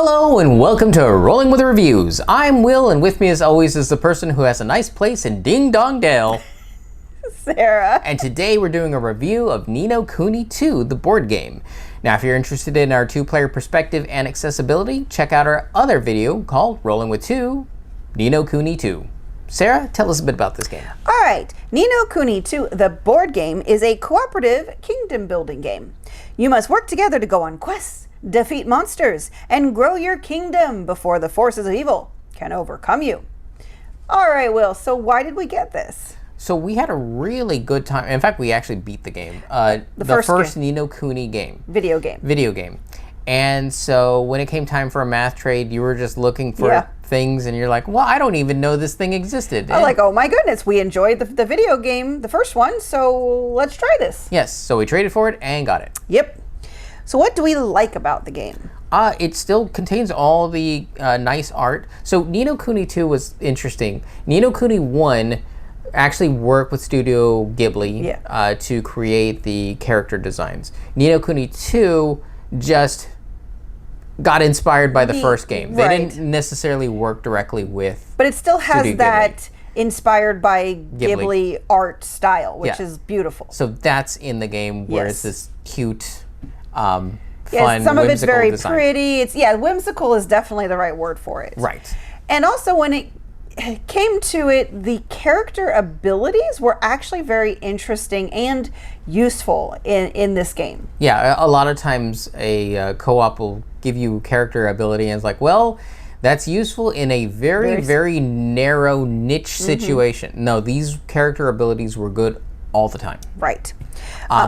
Hello and welcome to Rolling with Reviews. I'm Will, and with me as always is the person who has a nice place in Ding Dong Dale, Sarah. And today we're doing a review of Ni no Kuni II, the board game. Now if you're interested in our two-player perspective and accessibility, check out our other video called Rolling with Two, Ni no Kuni II. Sarah, tell us a bit about this game. All right, Ni no Kuni II, the board game, is a cooperative kingdom building game. You must work together to go on quests, defeat monsters, and grow your kingdom before the forces of evil can overcome you. All right, Will, so why did we get this? So we had a really good time. In fact, we actually beat the game. The first Ni no Kuni game. Video game. And so when it came time for a math trade, you were just looking for things and you're like, well, I don't even know this thing existed. I'm like, oh my goodness, we enjoyed the video game, the first one, so let's try this. Yes, so we traded for it and got it. Yep. So what do we like about the game? It still contains all the nice art. So Ni no Kuni 2 was interesting. Ni no Kuni 1 actually worked with Studio Ghibli to create the character designs. Ni no Kuni 2 just got inspired by the first game. They didn't necessarily work directly with But it still has Studio that Ghibli. Inspired by Ghibli art style, which is beautiful. So that's in the game where it's this cute, fun, some of it's very design. pretty. It's whimsical is definitely the right word for it. Right. And also when it came to it, the character abilities were actually very interesting and useful in this game. Yeah, a lot of times a co-op will give you character ability and it's like, well, that's useful in a very narrow niche situation. No, these character abilities were good all the time. Right.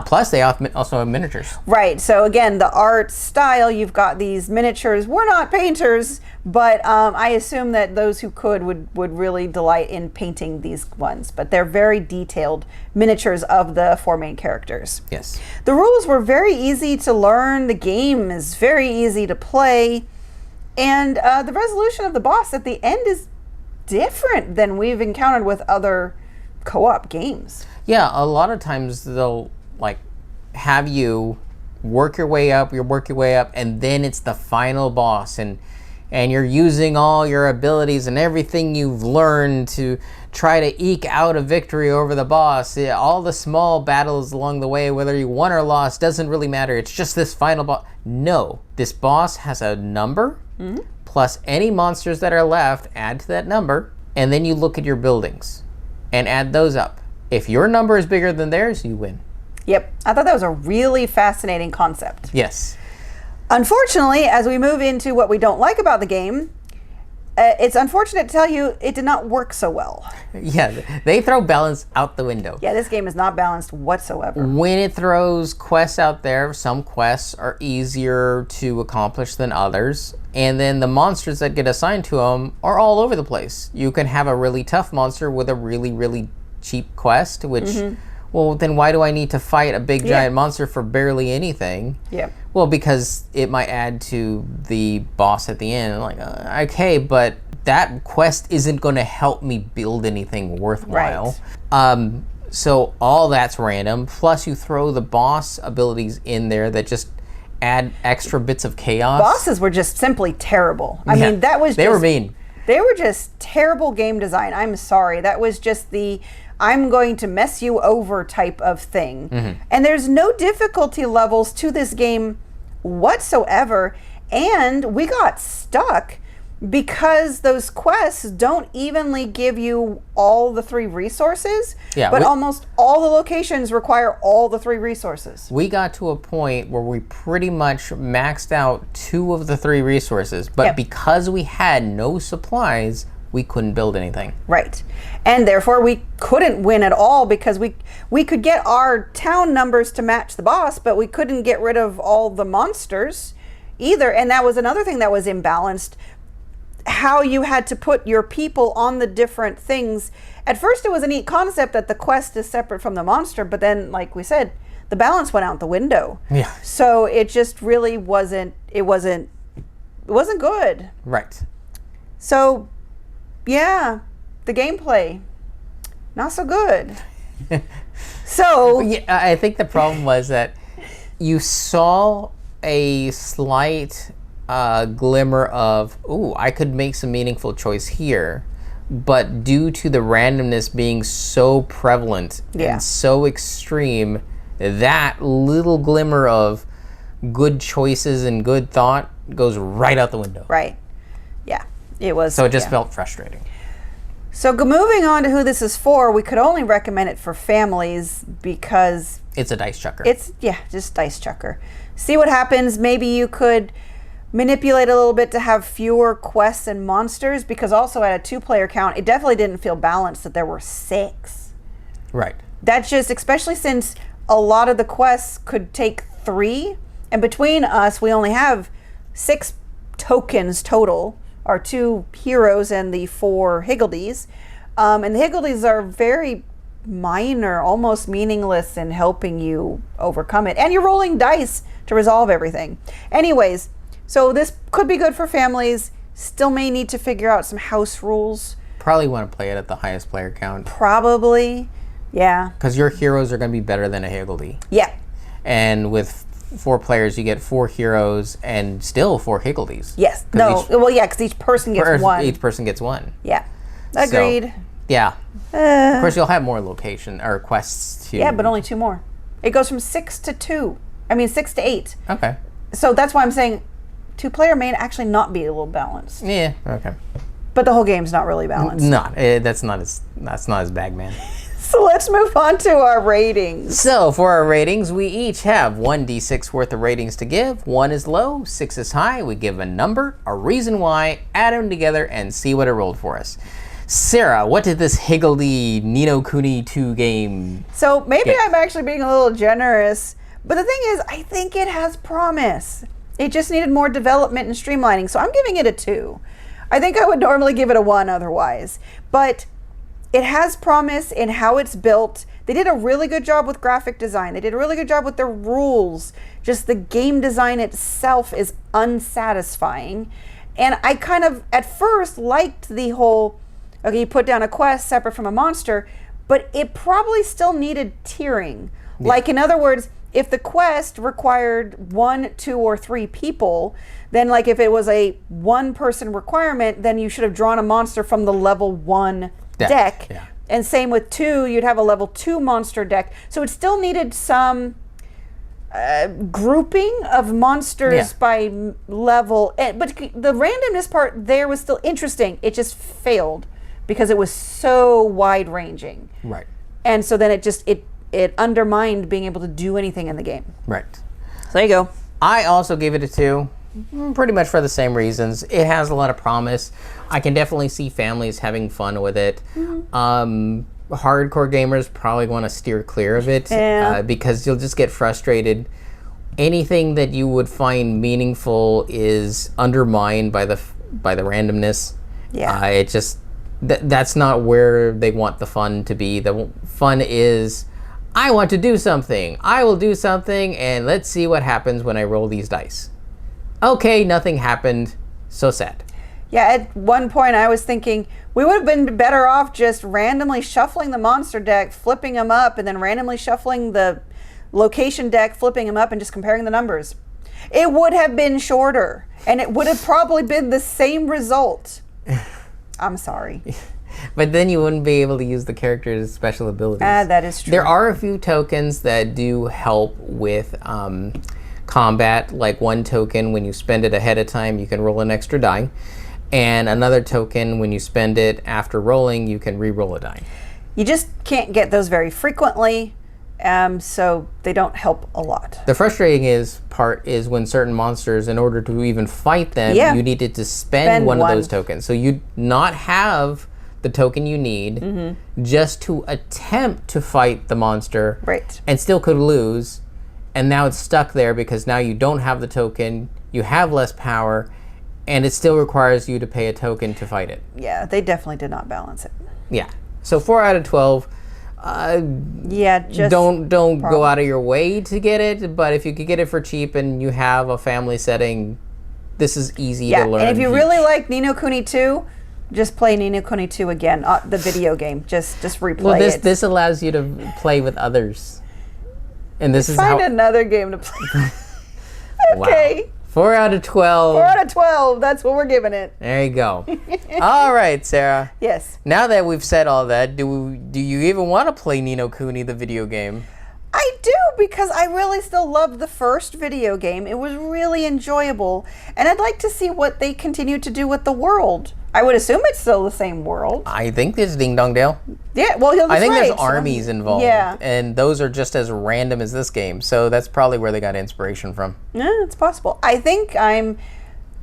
Plus, they also have miniatures. Right. So again, the art style, you've got these miniatures. We're not painters, but I assume that those who could would really delight in painting these ones. But they're very detailed miniatures of the four main characters. Yes. The rules were very easy to learn. The game is very easy to play. And the resolution of the boss at the end is different than we've encountered with other co-op games. Yeah, a lot of times they'll like have you work your way up, and then it's the final boss, and you're using all your abilities and everything you've learned to try to eke out a victory over the boss. Yeah, all the small battles along the way, whether you won or lost, doesn't really matter. It's just this final boss. No, this boss has a number, plus any monsters that are left, add to that number, and then you look at your buildings and add those up. If your number is bigger than theirs, you win. Yep. I thought that was a really fascinating concept. Yes. Unfortunately, as we move into what we don't like about the game, it's unfortunate to tell you it did not work so well. Yeah, they throw balance out the window. Yeah, this game is not balanced whatsoever. When it throws quests out there, some quests are easier to accomplish than others. And then the monsters that get assigned to them are all over the place. You can have a really tough monster with a really cheap quest, which, well, then why do I need to fight a big giant monster for barely anything? Yeah. Well, because it might add to the boss at the end. Like, okay, but that quest isn't going to help me build anything worthwhile. Right. So all that's random. Plus, you throw the boss abilities in there that just add extra bits of chaos. Bosses were just simply terrible. I mean, that was they were mean. They were just terrible game design. I'm sorry. That was just the I'm going to mess you over type of thing. And there's no difficulty levels to this game whatsoever. And we got stuck because those quests don't evenly give you all the three resources, but almost all the locations require all the three resources. We got to a point where we pretty much maxed out 2 of the 3 resources, but because we had no supplies, we couldn't build anything. Right. And therefore we couldn't win at all because we could get our town numbers to match the boss, but we couldn't get rid of all the monsters either. And that was another thing that was imbalanced. How you had to put your people on the different things. At first it was a neat concept that the quest is separate from the monster, but then, like we said, the balance went out the window. Yeah. So it just really wasn't good. Right. So yeah, the gameplay, not so good. So yeah, I think the problem was that you saw a slight glimmer of, ooh, I could make some meaningful choice here. But due to the randomness being so prevalent and so extreme, that little glimmer of good choices and good thought goes right out the window. Right. Yeah. It was. So it just felt frustrating. So moving on to who this is for, we could only recommend it for families because it's a dice chucker. It's just dice chucker. See what happens. Maybe you could manipulate a little bit to have fewer quests and monsters, because also at a 2-player count, it definitely didn't feel balanced that there were 6. Right. That's just, especially since a lot of the quests could take 3, and between us, we only have 6 tokens total, our 2 heroes and the 4 higgledies. And the higgledies are very minor, almost meaningless in helping you overcome it. And you're rolling dice to resolve everything. Anyways, so this could be good for families. Still may need to figure out some house rules. Probably want to play it at the highest player count. Probably, yeah. Because your heroes are going to be better than a higgledy. Yeah. And with 4 players, you get 4 heroes and still 4 higgledies. Yes. No. Because each person gets 1. Each person gets 1. Yeah. Agreed. So, yeah. Of course, you'll have more location or quests too. Yeah, but only 2 more. It goes from 6 to 2. I mean, 6 to 8. Okay. So that's why I'm saying 2-player may actually not be a little balanced. Yeah. Okay. But the whole game's not really balanced. That's not his bag, man. So let's move on to our ratings. So for our ratings, we each have 1d6 worth of ratings to give. 1 is low, 6 is high. We give a number, a reason why, add them together, and see what it rolled for us. Sarah, what did this higgledy Ni no Kuni II game? So maybe I'm actually being a little generous, but the thing is, I think it has promise. It just needed more development and streamlining, so I'm giving it a 2. I think I would normally give it a 1 otherwise, but it has promise in how it's built. They did a really good job with graphic design. They did a really good job with their rules. Just the game design itself is unsatisfying. And I kind of, at first, liked the whole, okay, you put down a quest separate from a monster, but it probably still needed tiering. Yeah. Like, in other words, if the quest required 1, 2, or 3 people, then like if it was a 1-person requirement, then you should have drawn a monster from the level 1 deck. Yeah. And same with 2, you'd have a level 2 monster deck. So it still needed some grouping of monsters by level. But the randomness part there was still interesting. It just failed because it was so wide ranging. Right. And so then it undermined being able to do anything in the game. Right. So there you go. I also gave it a 2, pretty much for the same reasons. It has a lot of promise. I can definitely see families having fun with it. Mm-hmm. Hardcore gamers probably want to steer clear of it because you'll just get frustrated. Anything that you would find meaningful is undermined by the randomness. Yeah. It just that's not where they want the fun to be. The fun is, I want to do something. I will do something, and let's see what happens when I roll these dice. Okay, nothing happened. So sad. Yeah, at one point I was thinking we would have been better off just randomly shuffling the monster deck, flipping them up, and then randomly shuffling the location deck, flipping them up, and just comparing the numbers. It would have been shorter, and it would have probably been the same result. I'm sorry. But then you wouldn't be able to use the character's special abilities. That is true. There are a few tokens that do help with combat, like 1 token, when you spend it ahead of time, you can roll an extra die. And another token, when you spend it after rolling, you can re-roll a die. You just can't get those very frequently, so they don't help a lot. The frustrating part is when certain monsters, in order to even fight them, you needed to spend one of those tokens. So you'd not have the token you need just to attempt to fight the monster, and still could lose. And now it's stuck there because now you don't have the token, you have less power, and it still requires you to pay a token to fight it. Yeah, they definitely did not balance it. Yeah. So 4 out of 12. Just don't go out of your way to get it, but if you could get it for cheap and you have a family setting, this is easy to learn. And if you really like Ni no Kuni II, just play Ni no Kuni II again, the video game. Just replay it. This allows you to play with others. And this is Find another game to play. Okay. Wow. 4 out of 12. 4 out of 12. That's what we're giving it. There you go. All right, Sarah. Yes. Now that we've said all that, do you even want to play Ni no Kuni, the video game? I do, because I really still loved the first video game. It was really enjoyable, and I'd like to see what they continue to do with the world. I would assume it's still the same world. I think there's Ding Dong Dale. Yeah, well, I think there's armies involved. Yeah. And those are just as random as this game, so that's probably where they got inspiration from. Yeah, it's possible. I think I'm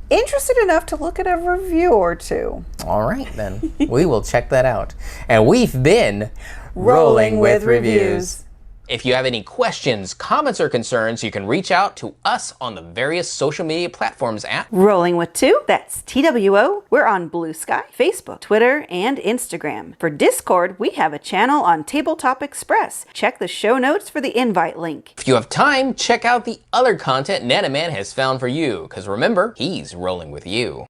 interested enough to look at a review or two. All right, then. We will check that out. And we've been Rolling with Reviews. If you have any questions, comments, or concerns, you can reach out to us on the various social media platforms at Rolling with Two, that's TWO. We're on Blue Sky, Facebook, Twitter, and Instagram. For Discord, we have a channel on Tabletop Express. Check the show notes for the invite link. If you have time, check out the other content Nanaman has found for you, because remember, he's rolling with you.